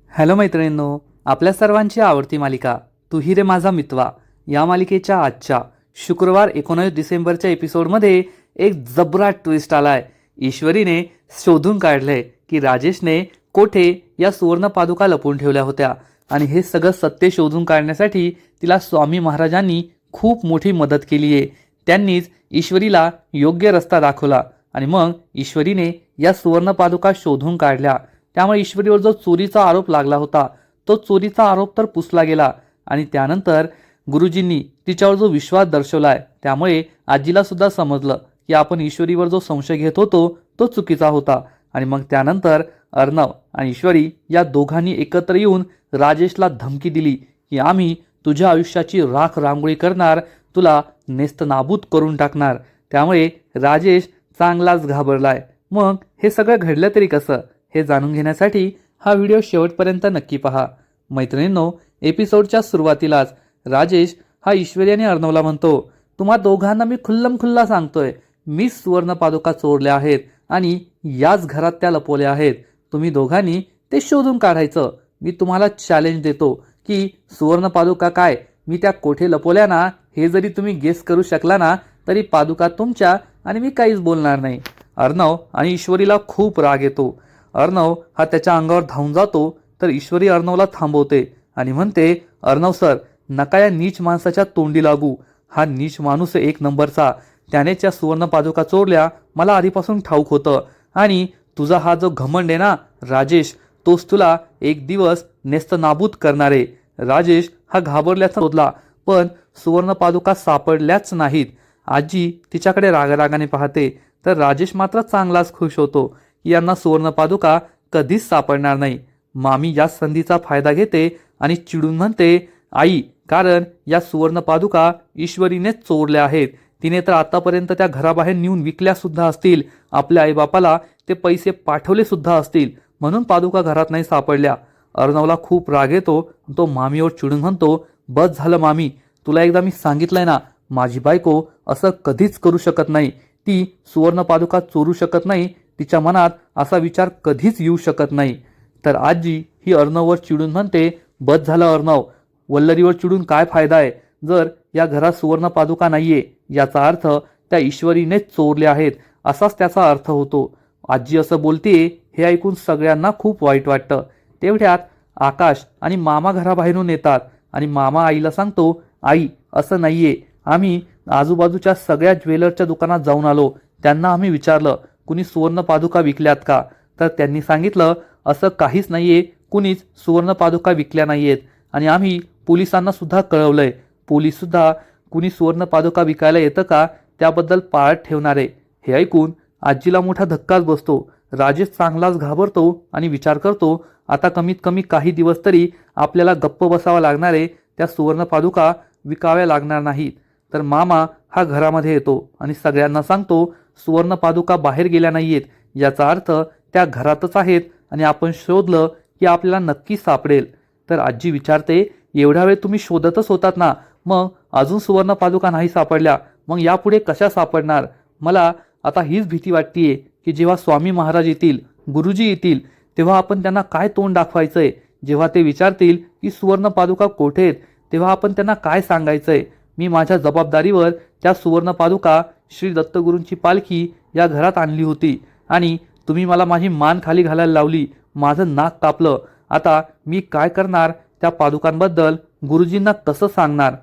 Hello मैत्रिणींनो, आपल्या सर्वांची आवडती मालिका तू ही रे माझा मितवा या मालिकेच्या आजच्या शुक्रवार 19 डिसेंबरच्या एपिसोडमध्ये एक जबरा ट्विस्ट आलाय. ईश्वरीने शोधून काढलंय की राजेशने कोठे या सुवर्ण पादुका लपवून ठेवल्या होत्या आणि हे सगळं सत्य शोधून काढण्यासाठी तिला स्वामी महाराजांनी खूप मोठी मदत केली आहे. त्यांनीच ईश्वरीला योग्य रस्ता दाखवला आणि मग ईश्वरीने या सुवर्ण पादुका शोधून काढल्या. त्यामुळे ईश्वरीवर जो चोरीचा आरोप लागला होता तो चोरीचा आरोप तर पुसला गेला आणि त्यानंतर गुरुजींनी तिच्यावर जो विश्वास दर्शवलाय त्यामुळे आजीला सुद्धा समजलं की आपण ईश्वरीवर जो संशय घेत होतो तो चुकीचा होता. आणि मग त्यानंतर अर्णव आणि ईश्वरी या दोघांनी एकत्र येऊन राजेशला धमकी दिली की आम्ही तुझ्या आयुष्याची राख रांगोळी करणार, तुला नेस्तनाबूत करून टाकणार. त्यामुळे राजेश चांगलाच घाबरलाय. मग हे सगळं घडलं तरी कसं हे जाणून घेण्यासाठी हा व्हिडिओ शेवटपर्यंत नक्की पहा. मैत्रिणींनो, एपिसोडच्या सुरुवातीलाच राजेश हा ईश्वरी आणि अर्णवला म्हणतो, तुम्हा दोघांना मी खुल्लम-खुल्ला सांगतोय, मी सुवर्ण पादुका चोरल्या आहेत आणि याच घरात त्या लपवल्या आहेत. तुम्ही दोघांनी ते शोधून काढायचं. मी तुम्हाला चॅलेंज देतो की सुवर्ण पादुका काय, मी त्या कोठे लपवल्या ना हे जरी तुम्ही गेस करू शकला ना तरी पादुका तुमच्या आणि मी काहीच बोलणार नाही. अर्णव आणि ईश्वरीला खूप राग येतो. अर्णव हा त्याच्या अंगावर धावून जातो तर ईश्वरी अर्णवला थांबवते आणि म्हणते, अर्णव सर, नका या नीच माणसाच्या तोंडी लागू. हा नीच माणूस एक नंबरचा. त्याने त्या सुवर्ण पादुका चोरल्या, मला आधीपासून ठाऊक होतं. आणि तुझा हा जो घमंड आहे ना राजेश, तोच तुला एक दिवस नेस्तनाबूत करणार आहे. राजेश हा घाबरल्याचा शोधला पण सुवर्ण पादुका सापडल्याच नाहीत. आजी तिच्याकडे रागारागाने पाहते तर राजेश मात्र चांगलाच खुश होतो. यांना सुवर्ण पादुका कधीच सापडणार नाही. मामी या संधीचा फायदा घेते आणि चिडून म्हणते, आई, कारण या सुवर्ण पादुका ईश्वरीनेच चोरल्या आहेत. तिने तर आतापर्यंत त्या घराबाहेर नेऊन विकल्या सुद्धा असतील. आपल्या आईबापाला ते पैसे पाठवले सुद्धा असतील, म्हणून पादुका घरात नाही सापडल्या. अर्णवला खूप राग येतो. तो मामीवर चिडून म्हणतो, बस झालं मामी, तुला एकदा मी सांगितलंय ना, माझी बायको असं कधीच करू शकत नाही. ती सुवर्ण पादुका चोरू शकत नाही. तिच्या मनात असा विचार कधीच येऊ शकत नाही. तर आजी ही अर्णववर चिडून म्हणते, बस झालं अर्णव, वल्लरीवर चिडून काय फायदा आहे. जर या घरात सुवर्ण पादुका नाहीये याचा अर्थ त्या ईश्वरीनेच चोरल्या आहेत असाच त्याचा अर्थ होतो. आजी असं बोलतेय हे ऐकून सगळ्यांना खूप वाईट वाटतं. तेवढ्यात आकाश आणि मामा घराबाहेरून येतात आणि मामा आईला सांगतो, आई, असं नाहीये, आम्ही आजूबाजूच्या सगळ्या ज्वेलरच्या दुकानात जाऊन आलो. त्यांना आम्ही विचारलं कुणी सुवर्ण पादुका विकल्यात का, तर त्यांनी सांगितलं असं काहीच नाहीये, कुणीच सुवर्ण पादुका विकल्या नाहीयेत. आणि आम्ही पोलिसांना सुद्धा कळवलंय. पोलीस सुद्धा कुणी सुवर्ण पादुका विकायला येतं का त्याबद्दल पाळत ठेवणार आहे. हे ऐकून आजीला मोठा धक्काच बसतो. राजेश चांगलाच घाबरतो आणि विचार करतो, आता कमीत कमी काही दिवस तरी आपल्याला गप्प बसावं लागणार आहे. त्या सुवर्ण पादुका विकाव्या लागणार नाहीत. तर मामा हा घरामध्ये येतो आणि सगळ्यांना सांगतो, सुवर्ण पादुका बाहेर गेल्या नाहीयेत, याचा अर्थ त्या घरातच आहेत आणि आपण शोधलं की आपल्याला नक्की सापडेल. तर आजी विचारते, एवढ्या वेळ तुम्ही शोधतच होतात ना, मग अजून सुवर्ण पादुका नाही सापडल्या, मग यापुढे कशा सापडणार. मला आता हीच भीती वाटतेय की जेव्हा स्वामी महाराज येतील, गुरुजी येतील, तेव्हा आपण त्यांना काय तोंड दाखवायचंय. जेव्हा ते विचारतील की सुवर्ण पादुका कोठे आहेत, तेव्हा आपण त्यांना काय सांगायचंय. मी माझ्या जबाबदारीवर त्या सुवर्ण पादुका श्री दत्तगुरूंची पालखी या घरात आणली होती आणि तुम्ही मला माझी मान खाली घालायला लावली, माझं नाक कापलं. आता मी काय करणार, त्या पादुकांबद्दल गुरुजींना कसं सांगणार.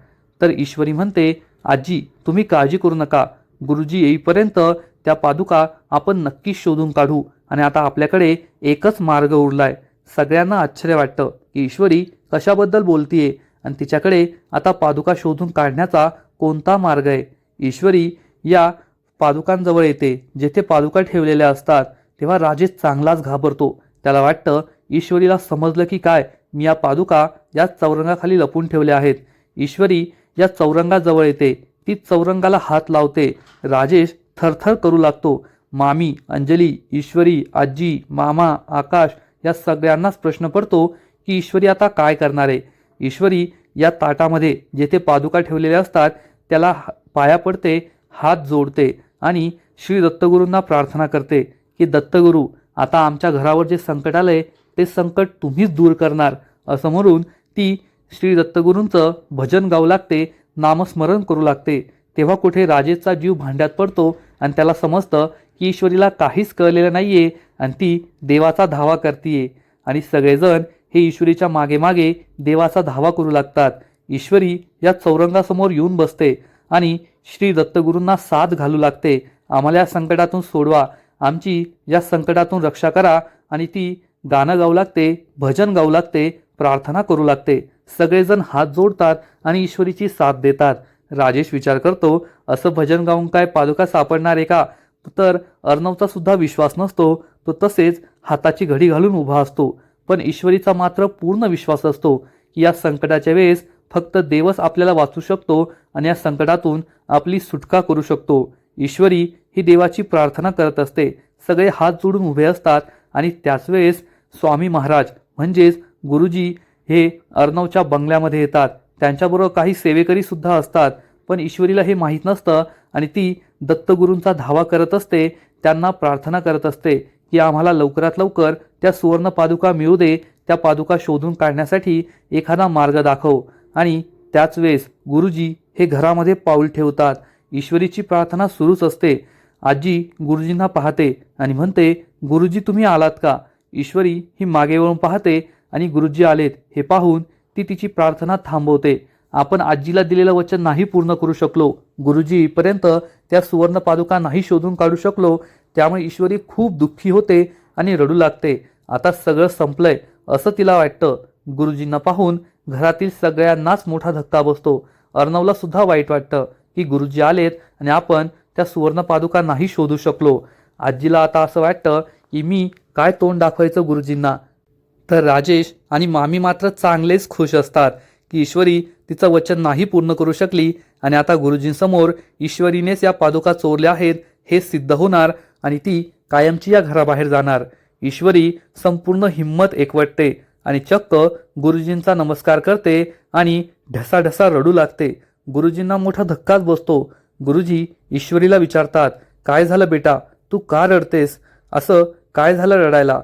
तर ईश्वरी म्हणते, आजी, तुम्ही काळजी करू नका, गुरुजी येईपर्यंत त्या पादुका आपण नक्कीच शोधून काढू. आणि आता आपल्याकडे एकच मार्ग उरलाय. सगळ्यांना आश्चर्य वाटतं की ईश्वरी कशाबद्दल बोलतीये आणि तिच्याकडे आता पादुका शोधून काढण्याचा कोणता मार्ग आहे. ईश्वरी या पादुकांजवळ येते जेथे पादुका ठेवलेल्या असतात. तेव्हा राजेश चांगलाच घाबरतो. त्याला वाटतं ईश्वरीला समजलं की काय, मी या पादुका या चौरंगाखाली लपून ठेवल्या आहेत. ईश्वरी या चौरंगाजवळ येते, ती चौरंगाला हात लावते. राजेश थरथर करू लागतो. मामी, अंजली, ईश्वरी, आजी, मामा, आकाश या सगळ्यांनाच प्रश्न पडतो की ईश्वरी आता काय करणार आहे. ईश्वरी या ताटामध्ये जेथे पादुका ठेवलेल्या असतात त्याला पाया पडते, हात जोडते आणि श्री दत्तगुरूंना प्रार्थना करते की दत्तगुरू, आता आमच्या घरावर जे संकट आलंय ते संकट तुम्हीच दूर करणार असं म्हणून ती श्री दत्तगुरूंचं भजन गाऊ लागते, नामस्मरण करू लागते. तेव्हा कुठे राजेशचा जीव भांड्यात पडतो आणि त्याला समजतं की ईश्वरीला काहीच कळलेलं नाहीये आणि ती देवाचा धावा करतीये. आणि सगळेजण हे ईश्वरीच्या मागे मागे देवाचा धावा करू लागतात. ईश्वरी या चौरंगासमोर येऊन बसते आणि श्री दत्तगुरूंना साथ घालू लागते. आम्हाला या संकटातून सोडवा, आमची या संकटातून रक्षा करा. आणि ती गाणं गाऊ लागते, भजन गाऊ लागते, प्रार्थना करू लागते. सगळेजण हात जोडतात आणि ईश्वरीची साथ देतात. राजेश विचार करतो, असं भजन गाऊन काय पादुका सापडणार आहे का? तर अर्णवचा सुद्धा विश्वास नसतो. तो तसेच हाताची घडी घालून उभा असतो. पण ईश्वरीचा मात्र पूर्ण विश्वास असतो की या संकटाच्या वेळेस फक्त देवच आपल्याला वाचू शकतो आणि या संकटातून आपली सुटका करू शकतो. ईश्वरी ही देवाची प्रार्थना करत असते. सगळे हात जोडून उभे असतात आणि त्याच वेळेस स्वामी महाराज म्हणजेच गुरुजी हे अर्णवच्या बंगल्यामध्ये येतात. त्यांच्याबरोबर काही सेवेकरी सुद्धा असतात. पण ईश्वरीला हे माहीत नसतं आणि ती दत्तगुरूंचा धावा करत असते. त्यांना प्रार्थना करत असते की आम्हाला लवकरात लवकर त्या सुवर्ण पादुका मिळू दे, त्या पादुका शोधून काढण्यासाठी एखादा मार्ग दाखव. आणि त्याच वेळेस गुरुजी हे घरामध्ये पाऊल ठेवतात. ईश्वरीची प्रार्थना सुरूच असते. आजी गुरुजींना पाहते आणि म्हणते, गुरुजी तुम्ही आलात का? ईश्वरी ही मागे वळून पाहते आणि गुरुजी आलेत हे पाहून ती तिची प्रार्थना थांबवते. आपण आजीला दिलेलं वचन नाही पूर्ण करू शकलो, गुरुजी पर्यंत त्या सुवर्ण पादुका नाही शोधून काढू शकलो. त्यामुळे ईश्वरी खूप दुःखी होते आणि रडू लागते. आता सगळं संपलंय असं तिला वाटतं. गुरुजींना पाहून घरातील सगळ्यांनाच मोठा धक्का बसतो. अर्णवला सुद्धा वाईट वाटतं की गुरुजी आलेत आणि आपण त्या सुवर्ण पादुका नाही शोधू शकलो. आजीला आता असं वाटतं की मी काय तोंड दाखवायचं गुरुजींना. तर राजेश आणि मामी मात्र चांगलेच खुश असतात की ईश्वरी तिचं वचन नाही पूर्ण करू शकली आणि आता गुरुजींसमोर ईश्वरीनेच या पादुका चोरल्या आहेत हे सिद्ध होणार आणि ती कायमची या घराबाहेर जाणार. ईश्वरी संपूर्ण हिंमत एकवटते आणि चक्क गुरुजींचा नमस्कार करते आणि ढसाढसा रडू लागते. गुरुजींना मोठा धक्काच बसतो. गुरुजी ईश्वरीला विचारतात, काय झालं बेटा, तू का रडतेस? असं काय झालं रडायला?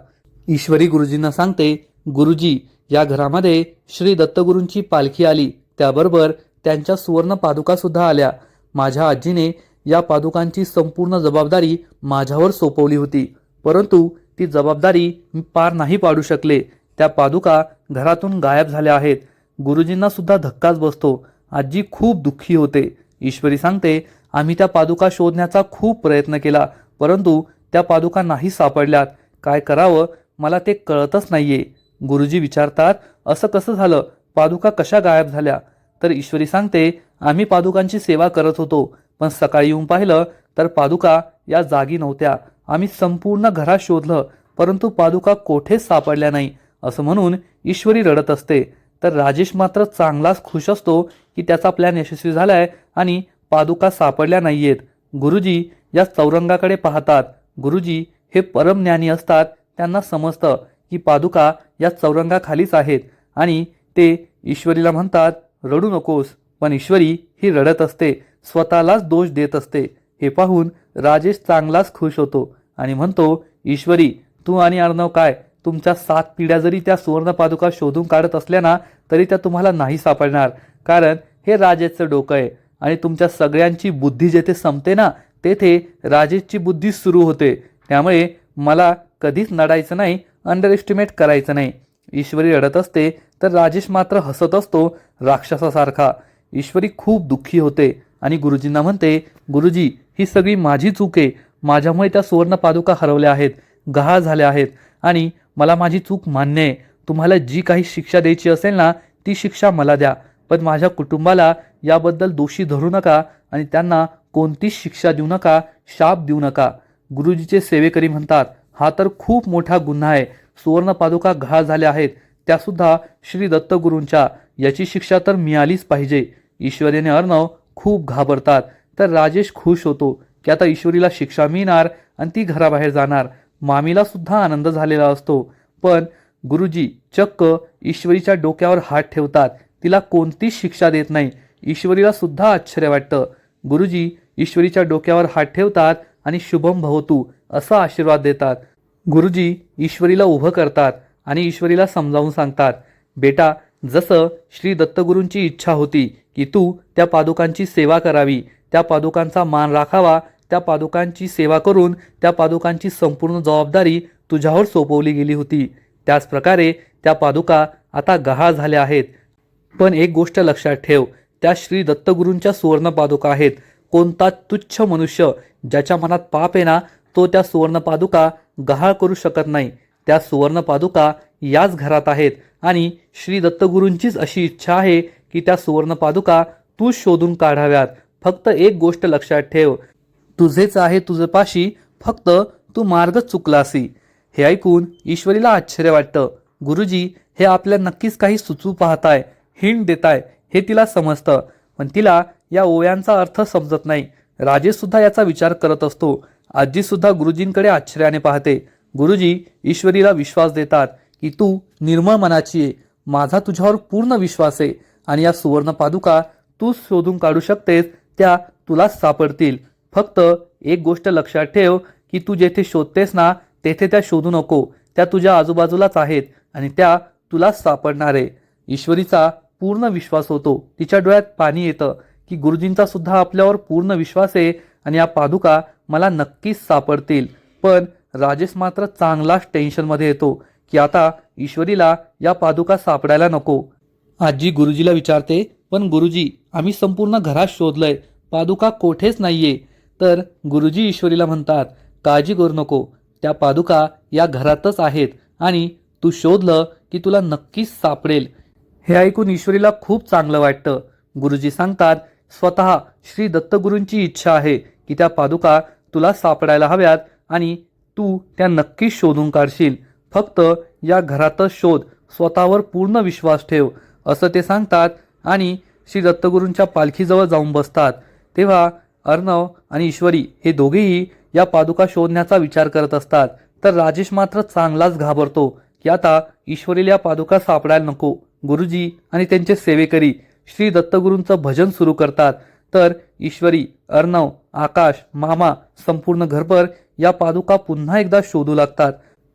ईश्वरी गुरुजींना सांगते, गुरुजी या घरामध्ये श्री दत्तगुरूंची पालखी आली, त्याबरोबर त्यांच्या सुवर्ण पादुका सुद्धा आल्या. माझ्या आजीने या पादुकांची संपूर्ण जबाबदारी माझ्यावर सोपवली होती, परंतु ती जबाबदारी मी पार नाही पाडू शकले. त्या पादुका घरातून गायब झाल्या आहेत. गुरुजींना सुद्धा धक्काच बसतो. आजी खूप दुःखी होते. ईश्वरी सांगते, आम्ही त्या पादुका शोधण्याचा खूप प्रयत्न केला, परंतु त्या पादुका नाही सापडल्यात. काय करावं मला ते कळतच नाहीये. गुरुजी विचारतात, असं कसं झालं? पादुका कशा गायब झाल्या? तर ईश्वरी सांगते, आम्ही पादुकांची सेवा करत होतो, पण सकाळी येऊन पाहिलं तर पादुका या जागी नव्हत्या. आम्ही संपूर्ण घरात शोधलं, परंतु पादुका कोठेच सापडल्या नाही. असं म्हणून ईश्वरी रडत असते. तर राजेश मात्र चांगलाच खुश असतो की त्याचा प्लॅन यशस्वी झालाय आणि पादुका सापडल्या नाहीयेत. गुरुजी या चौरंगाकडे पाहतात. गुरुजी हे परमज्ञानी असतात. त्यांना समजतं की पादुका या चौरंगाखालीच आहेत आणि ते ईश्वरीला म्हणतात, रडू नकोस. पण ईश्वरी ही रडत असते, स्वतःलाच दोष देत असते. हे पाहून राजेश चांगलाच खुश होतो आणि म्हणतो, ईश्वरी तू आणि अर्णव काय तुमच्या 7 पिढ्या जरी त्या सुवर्ण पादुका शोधून काढत असल्या ना, तरी त्या तुम्हाला नाही सापडणार. कारण हे राजेशचं डोकं आहे आणि तुमच्या सगळ्यांची बुद्धी जेथे संपते ना, तेथे राजेशची बुद्धी सुरू होते. त्यामुळे मला कधीच नडायचं नाही, अंडर एस्टिमेट करायचं नाही. ईश्वरी रडत असते तर राजेश मात्र हसत असतो राक्षसासारखा. ईश्वरी खूप दुःखी होते आणि गुरुजींना म्हणते, गुरुजी ही सगळी माझी चूक आहे. माझ्यामुळे त्या सुवर्ण पादुका हरवल्या आहेत, गहाळ झाल्या आहेत आणि मला माझी चूक मान्य आहे. तुम्हाला जी काही शिक्षा द्यायची असेल ना, ती शिक्षा मला द्या, पण माझ्या कुटुंबाला याबद्दल दोषी धरू नका आणि त्यांना कोणतीच शिक्षा देऊ नका, शाप देऊ नका. गुरुजीचे सेवेकरी म्हणतात, हा तर खूप मोठा गुन्हा आहे. सुवर्ण पादुका गहाळ झाल्या आहेत, त्यासुद्धा श्री दत्तगुरूंच्या. याची शिक्षा तर मिळालीच पाहिजे. ईश्वरी आणि अर्णव खूप घाबरतात. तर राजेश खुश होतो की आता ईश्वरीला शिक्षा मिळणार आणि ती घराबाहेर जाणार. मामीला सुद्धा आनंद झालेला असतो. पण गुरुजी चक्क ईश्वरीच्या डोक्यावर हात ठेवतात. तिला कोणतीच शिक्षा देत नाही. ईश्वरीला सुद्धा आश्चर्य वाटतं. गुरुजी ईश्वरीच्या डोक्यावर हात ठेवतात आणि शुभम भवतु असा आशीर्वाद देतात. गुरुजी ईश्वरीला उभं करतात आणि ईश्वरीला समजावून सांगतात, बेटा, जसं श्री दत्तगुरूंची इच्छा होती की तू त्या पादुकांची सेवा करावी, त्या पादुकांचा मान राखावा, त्या पादुकांची सेवा करून त्या पादुकांची संपूर्ण जबाबदारी तुझ्यावर सोपवली गेली होती, त्याच प्रकारे त्या पादुका आता गहाळ झाल्या आहेत. पण एक गोष्ट लक्षात ठेव, त्या श्री दत्तगुरूंच्या सुवर्ण पादुका आहेत. कोणता तुच्छ मनुष्य ज्याच्या मनात पाप आहे ना, तो त्या सुवर्ण पादुका गहाळ करू शकत नाही. त्या सुवर्ण पादुका याच घरात आहेत आणि श्री दत्तगुरूंचीच अशी इच्छा आहे की त्या सुवर्ण पादुका तू शोधून काढाव्यात. फक्त एक गोष्ट लक्षात ठेव, तुझेच आहे तुझपाशी, फक्त तू मार्ग चुकलासी. हे ऐकून ईश्वरीला आश्चर्य वाटतं. गुरुजी हे आपल्या नक्कीच काही सुचवू पाहताय, हिंट देताय हे तिला समजतं, पण तिला या ओव्यांचा अर्थ समजत नाही. राजेश सुद्धा याचा विचार करत असतो. आजी सुद्धा गुरुजींकडे आश्चर्याने पाहते. गुरुजी ईश्वरीला विश्वास देतात की तू निर्मळ मनाची आहे, माझा तुझ्यावर पूर्ण विश्वास आहे आणि या सुवर्ण पादुका तू शोधून काढू शकतेस, त्या तुलाच सापडतील. फक्त एक गोष्ट लक्षात ठेव की तू जेथे शोधतेस ना, तेथे त्या शोधू नको. त्या तुझ्या आजूबाजूलाच आहेत आणि त्या तुलाच सापडणार आहे. ईश्वरीचा पूर्ण विश्वास होतो. तिच्या डोळ्यात पाणी येतं की गुरुजींचा सुद्धा आपल्यावर पूर्ण विश्वास आहे आणि या पादुका मला नक्कीच सापडतील. पण राजेश मात्र चांगलाच टेन्शनमध्ये येतो की आता ईश्वरीला या पादुका सापडायला नको. आजी गुरुजीला विचारते, पण गुरुजी आम्ही संपूर्ण घरात शोधलंय, पादुका कोठेच नाहीये. तर गुरुजी ईश्वरीला म्हणतात, काळजी करू नको, त्या पादुका या घरातच आहेत आणि तू शोधलं की तुला नक्कीच सापडेल. हे ऐकून ईश्वरीला खूप चांगलं वाटतं. गुरुजी सांगतात, स्वतः श्री दत्तगुरूंची इच्छा आहे की त्या पादुका तुला सापडायला हव्यात आणि तू त्या नक्कीच शोधून काढशील. फक्त या घरातच शोध, स्वतःवर पूर्ण विश्वास ठेव, असं ते सांगतात आणि श्री दत्तगुरूंच्या पालखीजवळ जाऊन बसतात. तेव्हा अर्णव आणि ईश्वरी हे दोघेही या पादुका शोधण्याचा विचार करत असतात. तर राजेश मात्र चांगलाच घाबरतो की आता ईश्वरीला या पादुका सापडायला नको. गुरुजी आणि त्यांचे सेवेकरी श्री दत्तगुरूंचं भजन सुरू करतात. तर ईश्वरी, अर्णव, आकाश, मामा संपूर्ण घरभर या पादुका पुन्हा एकदा शोधू लागतात.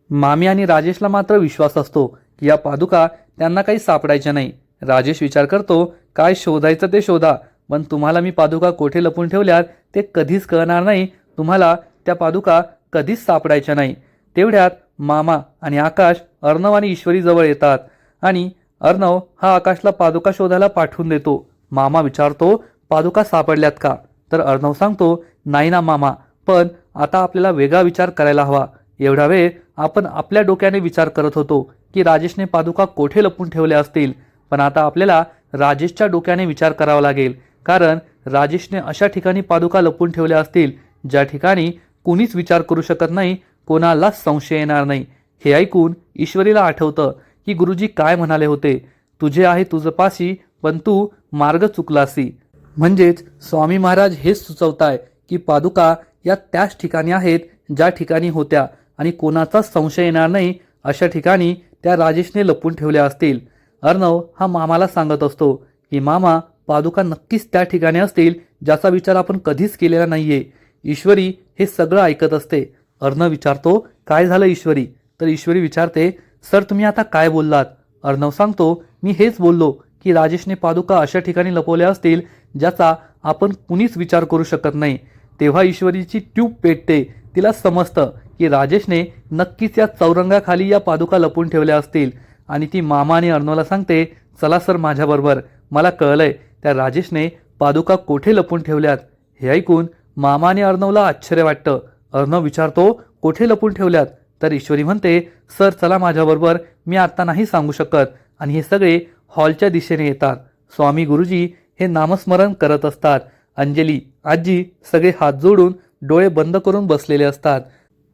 मामी आणि राजेशला मात्र विश्वास असतो की या पादुका त्यांना काही सापडायच्या नाही. राजेश विचार करतो, काय शोधायचं ते शोधा, पण तुम्हाला मी पादुका कोठे लपून ठेवल्यात ते कधीच कळणार नाही. तुम्हाला त्या पादुका कधीच सापडायच्या नाही. तेवढ्यात मामा आणि आकाश अर्णव आणि ईश्वरी जवळ येतात आणि अर्णव हा आकाशला पादुका शोधायला पाठवून देतो. मामा विचारतो, पादुका सापडल्यात का? तर अर्णव सांगतो, नाही ना मामा, पण आता आपल्याला वेगळा विचार करायला हवा. एवढा वेळ आपण आपल्या डोक्याने विचार करत होतो की राजेशने पादुका कोठे लपून ठेवल्या असतील, पण आता आपल्याला राजेशच्या डोक्याने विचार करावा लागेल, कारण राजेशने अशा ठिकाणी पादुका लपून ठेवल्या असतील ज्या ठिकाणी कुणीच विचार करू शकत नाही, कोणालाच संशय येणार नाही. हे ऐकून ईश्वरीला आठवतं की गुरुजी काय म्हणाले होते, तुझे आहे तुझपाशी, पण तू मार्ग चुकलासी. म्हणजेच स्वामी महाराज हेच सुचवताय की पादुका या त्याच ठिकाणी आहेत ज्या ठिकाणी होत्या आणि कोणाचाच संशय येणार नाही अशा ठिकाणी त्या राजेशने लपून ठेवल्या असतील. अर्णव हा मामाला सांगत असतो की मामा, पादुका नक्कीच त्या ठिकाणी असतील ज्याचा विचार आपण कधीच केलेला नाहीये. ईश्वरी हे सगळं ऐकत असते. अर्णव विचारतो, काय झालं ईश्वरी? तर ईश्वरी विचारते, सर तुम्ही आता काय बोललात? अर्णव सांगतो, मी हेच बोललो की राजेशने पादुका अशा ठिकाणी लपवल्या असतील ज्याचा आपण कुणीच विचार करू शकत नाही. तेव्हा ईश्वरीची ट्यूब पेटते. तिला समजतं की राजेशने नक्कीच या चौरंगाखाली या पादुका लपून ठेवल्या असतील आणि ती मामा आणि अर्णवला सांगते, चला सर माझ्याबरोबर, मला कळलंय त्या राजेशने पादुका कोठे लपून ठेवल्यात. हे ऐकून मामा आणि अर्णवला आश्चर्य वाटतं. अर्णव विचारतो, कोठे लपून ठेवल्यात? तर ईश्वरी म्हणते, सर चला माझ्याबरोबर, मी आत्ता नाही सांगू शकत. आणि हे सगळे हॉलच्या दिशेने येतात. स्वामी गुरुजी हे नामस्मरण करत असतात. अंजली, आजी सगळे हात जोडून डोळे बंद करून बसलेले असतात.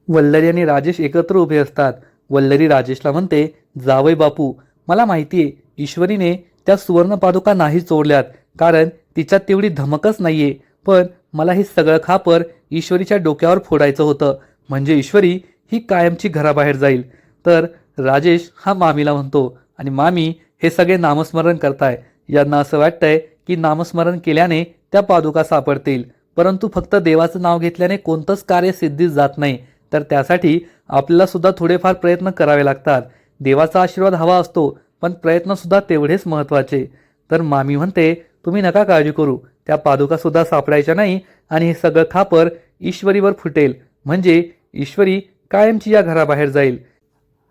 वल्लरी आणि राजेश एकत्र उभे असतात. वल्लरी राजेशला म्हणते, जावई बापू, मला माहितीये ईश्वरीने त्या सुवर्ण पादुका नाही चोरल्यात, कारण तिच्यात तेवढी धमकच नाहीये, पण मला हे सगळं खापर ईश्वरीच्या डोक्यावर फोडायचं होतं, म्हणजे ईश्वरी ही कायमची घराबाहेर जाईल. तर राजेश हा मामीला म्हणतो आणि मामी हे सगळे नामस्मरण करताय. यांना असं वाटतंय की नामस्मरण केल्याने त्या पादुका सापडतील, परंतु फक्त देवाचं नाव घेतल्याने कोणतंच कार्य सिद्धीस जात नाही, तर त्यासाठी आपल्याला सुद्धा थोडेफार प्रयत्न करावे लागतात. देवाचा आशीर्वाद हवा असतो, पण प्रयत्नसुद्धा तेवढेच महत्त्वाचे. तर मामी म्हणते, तुम्ही नका काळजी करू, त्या पादुकासुद्धा सापडायच्या नाही आणि हे सगळं खापर ईश्वरीवर फुटेल, म्हणजे ईश्वरी कायमची या घराबाहेर जाईल.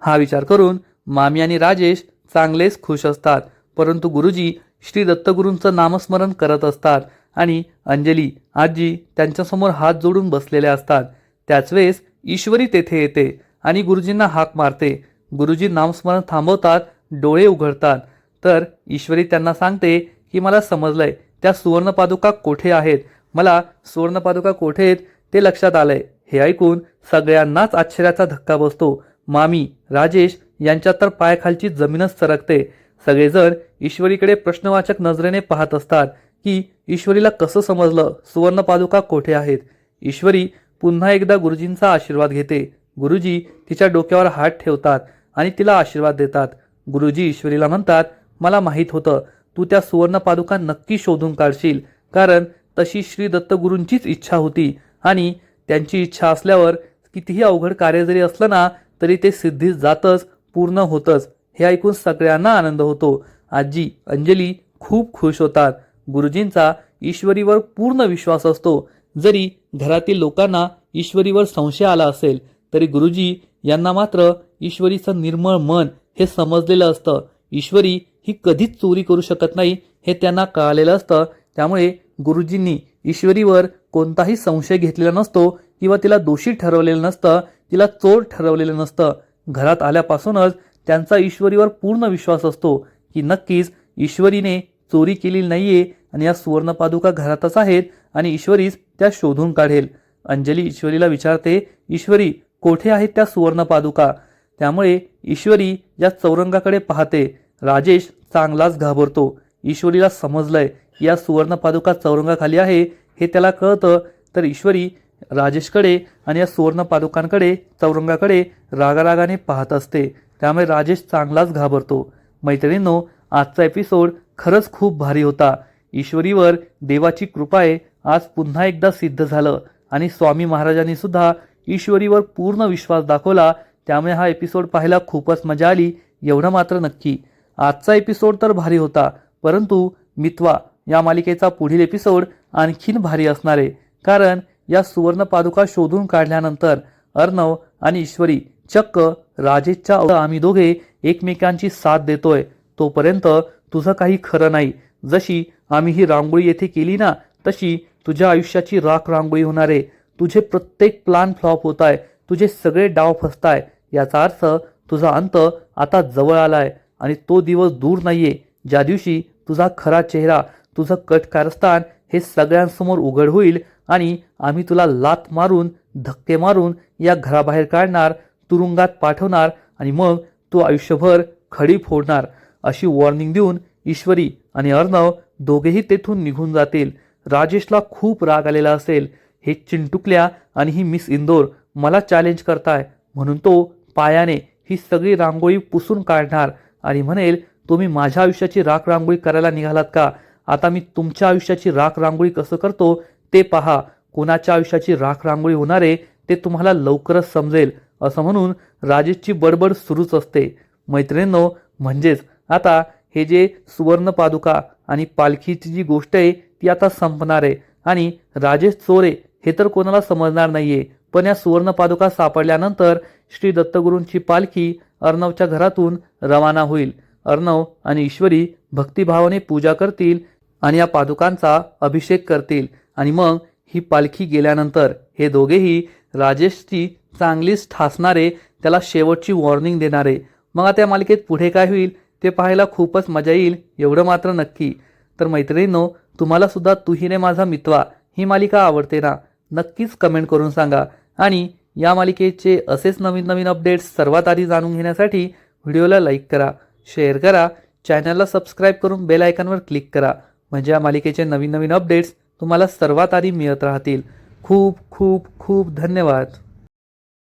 हा विचार करून मामी आणि राजेश चांगलेच खुश असतात. परंतु गुरुजी श्री दत्तगुरूंचं नामस्मरण करत असतात आणि अंजली आजी त्यांच्यासमोर हात जोडून बसलेल्या असतात. त्याच वेळेस ईश्वरी तेथे येते आणि गुरुजींना हाक मारते. गुरुजी नामस्मरण थांबवतात, डोळे उघडतात. तर ईश्वरी त्यांना सांगते की मला समजलंय, त्या सुवर्णपादुका कोठे आहेत, मला सुवर्णपादुका कोठे आहेत ते लक्षात आलंय. हे ऐकून सगळ्यांनाच आश्चर्याचा धक्का बसतो. मामी राजेश यांच्या तर पायाखालची जमीनच सरकते. सगळेजण ईश्वरीकडे प्रश्नवाचक नजरेने पाहत असतात की ईश्वरीला कसं समजलं सुवर्णपादुका कोठे आहेत. ईश्वरी पुन्हा एकदा गुरुजींचा आशीर्वाद घेते. गुरुजी तिच्या डोक्यावर हात ठेवतात आणि तिला आशीर्वाद देतात. गुरुजी ईश्वरीला म्हणतात, मला माहीत होतं तू त्या सुवर्णपादुका नक्की शोधून काढशील, कारण तशी श्री दत्तगुरूंचीच इच्छा होती आणि त्यांची इच्छा असल्यावर कितीही अवघड कार्य जरी असलं ना तरी ते सिद्धीस जातच, पूर्ण होतच. हे ऐकून सगळ्यांना आनंद होतो. आजी अंजली खूप खुश होतात. गुरुजींचा ईश्वरीवर पूर्ण विश्वास असतो. जरी घरातील लोकांना ईश्वरीवर संशय आला असेल तरी गुरुजी यांना मात्र ईश्वरीचं निर्मळ मन हे समजलेलं असतं. ईश्वरी ही कधीच चोरी करू शकत नाही हे त्यांना कळालेलं असतं. त्यामुळे गुरुजींनी ईश्वरीवर कोणताही संशय घेतलेला नसतो किंवा तिला दोषी ठरवलेलं नसतं, तिला चोर ठरवलेलं नसतं. घरात आल्यापासूनच त्यांचा ईश्वरीवर पूर्ण विश्वास असतो की नक्कीच ईश्वरीने चोरी केलेली नाहीये आणि या सुवर्णपादुका घरातच आहेत आणि ईश्वरीच त्या शोधून काढेल. अंजली ईश्वरीला विचारते, ईश्वरी कोठे आहेत त्या सुवर्णपादुका? त्यामुळे ईश्वरी या चौरंगाकडे पाहते. राजेश चांगलाच घाबरतो. ईश्वरीला समजलंय या सुवर्णपादुका चौरंगाखाली आहे हे त्याला कळतं. तर ईश्वरी राजेशकडे आणि या सुवर्णपादुकांकडे चौरंगाकडे रागारागाने पाहत असते. त्यामुळे राजेश चांगलाच घाबरतो. मैत्रिणींनो, आजचा एपिसोड खरंच खूप भारी होता. ईश्वरीवर देवाची कृपा आहे आज पुन्हा एकदा सिद्ध झालं आणि स्वामी महाराजांनी सुद्धा ईश्वरीवर पूर्ण विश्वास दाखवला. त्यामुळे हा एपिसोड पाहायला खूपच मजा आली, एवढं मात्र नक्की. आजचा एपिसोड तर भारी होता, परंतु मितवा या मालिकेचा पुढील एपिसोड आणखीन भारी असणार आहे. कारण या सुवर्णपादुका शोधून काढल्यानंतर अर्णव आणि ईश्वरी चक्क राजेशच्या आम्ही दोघे एकमेकांची साथ देतोय, तोपर्यंत तुझं काही खरं नाही. जशी आम्ही ही रांगोळी येथे केली ना, तशी तुझ्या आयुष्याची राख रांगोळी होणार आहे. तुझे प्रत्येक प्लान फ्लॉप होत आहे, तुझे सगळे डाव फसताय. याचा अर्थ तुझा अंत आता जवळ आलाय आणि तो दिवस दूर नाहीये ज्या दिवशी तुझा खरा चेहरा, तुझं कट कारस्थान हे सगळ्यांसमोर उघड होईल आणि आम्ही तुला लाथ मारून, धक्के मारून या घराबाहेर काढणार, तुरुंगात पाठवणार आणि मग तू आयुष्यभर खडी फोडणार, अशी वॉर्निंग देऊन ईश्वरी आणि अर्णव दोघेही तेथून निघून जातील. राजेशला खूप राग आलेला असेल. हे चिंटुकल्या आणि ही मिस इंदोर मला चॅलेंज करताय म्हणून तो पायाने ही सगळी रांगोळी पुसून काढणार आणि म्हणेल, तुम्ही माझ्या आयुष्याची राख रांगोळी करायला निघालात का? आता मी तुमच्या आयुष्याची राख रांगोळी कसं करतो ते पहा. कोणाच्या आयुष्याची राख रांगोळी होणार आहे ते तुम्हाला लवकरच समजेल, असं म्हणून राजेशची बडबड सुरूच असते. मैत्रिणींनो, म्हणजेच आता हे जे सुवर्ण पादुका आणि पालखीची जी गोष्ट आहे ती आता संपणार आहे आणि राजेश चोर आहे हे तर कोणाला समजणार नाहीये. पण या सुवर्ण पादुका सापडल्यानंतर श्री दत्तगुरूंची पालखी अर्णवच्या घरातून रवाना होईल. अर्णव आणि ईश्वरी भक्तिभावाने पूजा करतील आणि या पादुकांचा अभिषेक करतील आणि मग ही पालखी गेल्यानंतर हे दोघेही राजेशची चांगलीच ठासणारे, त्याला शेवटची वॉर्निंग देणारे. मग आता या मालिकेत पुढे काय होईल ते पाहायला खूपच मजा येईल, एवढं मात्र नक्की. तर मैत्रिणींनो, तुम्हाला सुद्धा तू ही रे माझा मितवा ही मालिका आवडते ना? नक्कीच कमेंट करून सांगा. आणि या मालिकेचे असेच नवीन नवीन अपडेट्स सर्वात आधी जाणून घेण्यासाठी व्हिडिओला लाईक करा, शेअर करा, चॅनलला सबस्क्राईब करून बेल आयकॉनवर क्लिक करा, म्हणजे या मालिकेचे नवीन नवीन अपडेट्स तुम्हाला सर्वात आधी मिळत राहतील. खूप खूप खूप धन्यवाद.